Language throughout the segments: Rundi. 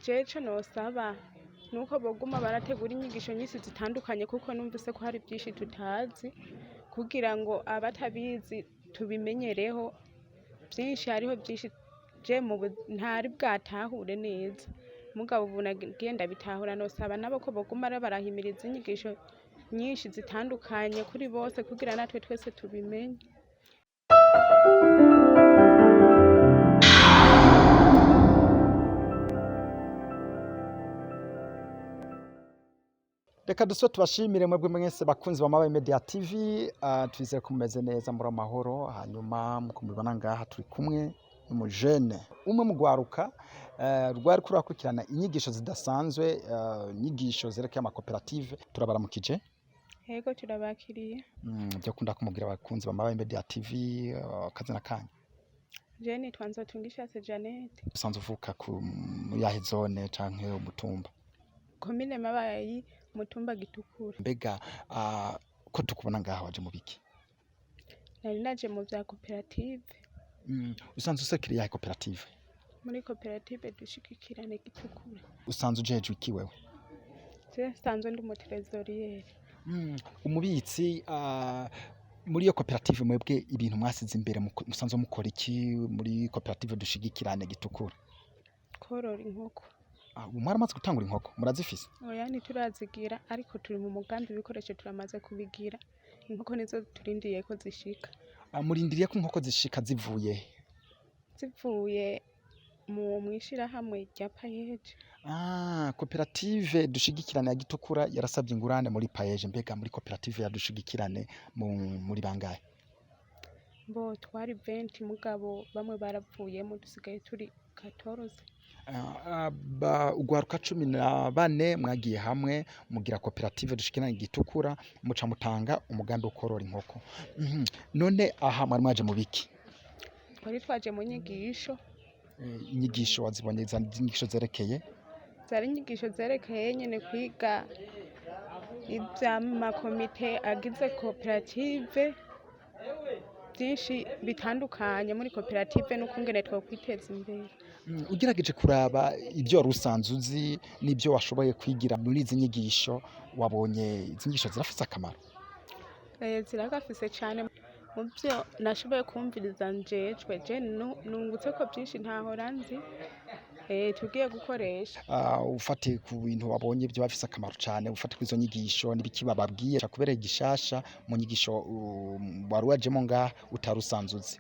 Jewe nosaba nuko boguma barategura inyigisho nyinshi zitandukanye kuko numvise ko hari byinshi tutazi kugira ngo abatabizi tubimenyereho byinshi hariho byinshi je ntari bwatahure neza mugabo ubu nagenda bitahura nosaba nabo ko boguma barahimiriza inyigisho nyinshi zitandukanye kuri bose kugira natwe twese tubimenye. Reka duso tubashimire mwebwe mwese bakunzi ba Mabaye Media TV, twizeye ko mumeze neza muri amahoro. Hanyuma mukumubona ngaha turi kumwe n'umujene umwe mu gwaruka rwari kurakurikirana inyigisho zidasanzwe, inyigisho zerekeye amakoperative. Turabaramukije. Yego turabakiriye. Byo kunda kumubwira abakunzi ba Mabaye Media TV kazina kanyu. Je nitwa Nzotungishatse Jeannette. Usanzwe uvuka ku yahe zone canke umutumba? Komine Mabaye mutumba Gitukura. Mbega ko tukubona ngaha waje mu biki? Nari naje mu bya koperative. Usanzwe usekiriye ya koperative? Muri koperative dushigikirane Gitukura. Usanzwe ujeje iki wewe? Je nsanzwe ndi mu trésorier. Umubitsi muri iyo koperative mwebwe ibintu mwasize imbere musanzwe mukora iki muri koperative dushigikirane Gitukura? Korora inkoko. Mwaramaze gutangura inkoko murazifise? Oya ntiturazigira ariko turi mu mugambi ibikoresho turamaze kubigira. Inkoko nizo turindiye ko zishika. Murindiriye ko inkoko zishika zivuye? Zivuye mu mwishirahamwe rya payeje. Koperative dushigikirane ya Gitukura yarasabye ingurane muri payeje. Mbega muri koperative ya dushigikirane muri bangahe? Bo twari 20 mugabo bamwe baravuyemo dusigaye turi 14. Ugwaruka 14 mwagiye hamwe mugira koperative dushikirana Gitukura muca mutanga umugambi wo korora inkoko. None aha mwari mwaje mu biki? Twari twaje mu nyigisho. Inyigisho wazibonye inyigisho zerekeye? Zari inyigisho zerekeye nyene kwiga ivy'amakomite agize koperative byinshi bitandukanye muri koperative n'ukungene twokwiteza imbere. Ugerageje kuraba ibyo rusanzwe uzi n'ibyo washoboye kwigira muri izi nyigisho, wabonye izi nyigisho zirafise akamaro? Ziragafise cyane mu byo nashoboye kumviriza njejwe je nungutse ko byinshi ntahora nzi tugiye gukoresha. Ufate ku bintu wabonye byo bafise akamaro cyane, ufate kwizo nyigisho nibiki bababwiye kubereye gishasha mu nyigisho wari wajemo ngaha utarusanzwe uzi?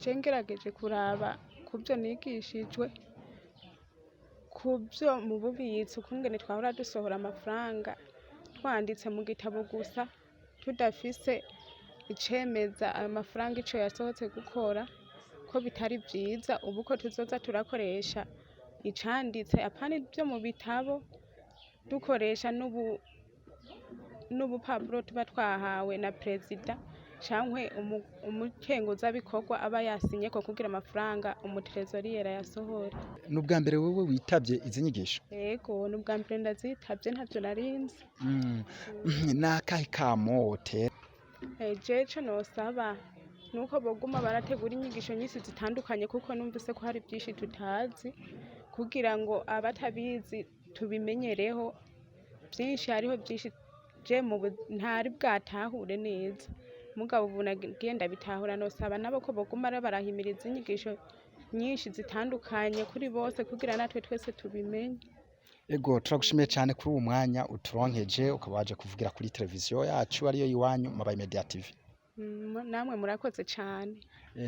Je ngerageje kuraba kubyo nigishijwe kubyo mu bubitsi ukungene twahora dusohora amafaranga twanditse mu gitabo gusa tudafise icemeza ayo mafaranga ico yasohotse gukora ko bitari byiza. Ubu ko tuzoza turakoresha icanditse apana byo mu bitabo dukoresha n'ubupapuro tuba twahawe na perezida cankwe umukenguza bikorwa aba yasinye ko kugira amafaranga umutrezorier yasohora. Nubwa mbere wewe witabye izi nyigisho? Yego nubwa mbere ndazitabye ntavyo narinzi. Nakahe kamote? Jewe nosaba nuko boguma barategura inyigisho nyinshi zitandukanye kuko numvise ko hari byinshi tutazi kugira ngo abatabizi tubimenyereho byinshi hariho byinshi je ntari bwatahure neza mugabo ubu nagenda bitahura nosaba nabo ko boguma barahimiriza inyigisho nyinshi zitandukanye kuri bose kugira natwe twese tubimenye. Ego turagushimiye cyane kuri uwo mwanya uturonkeje ukaba waje kuvugira kuri televiziyo yacu ariyo iwanyu Mabaye Media TV. Namwe murakoze cyane.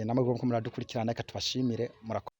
Namwe bwo muradukurikirana reka tubashimire murakoze.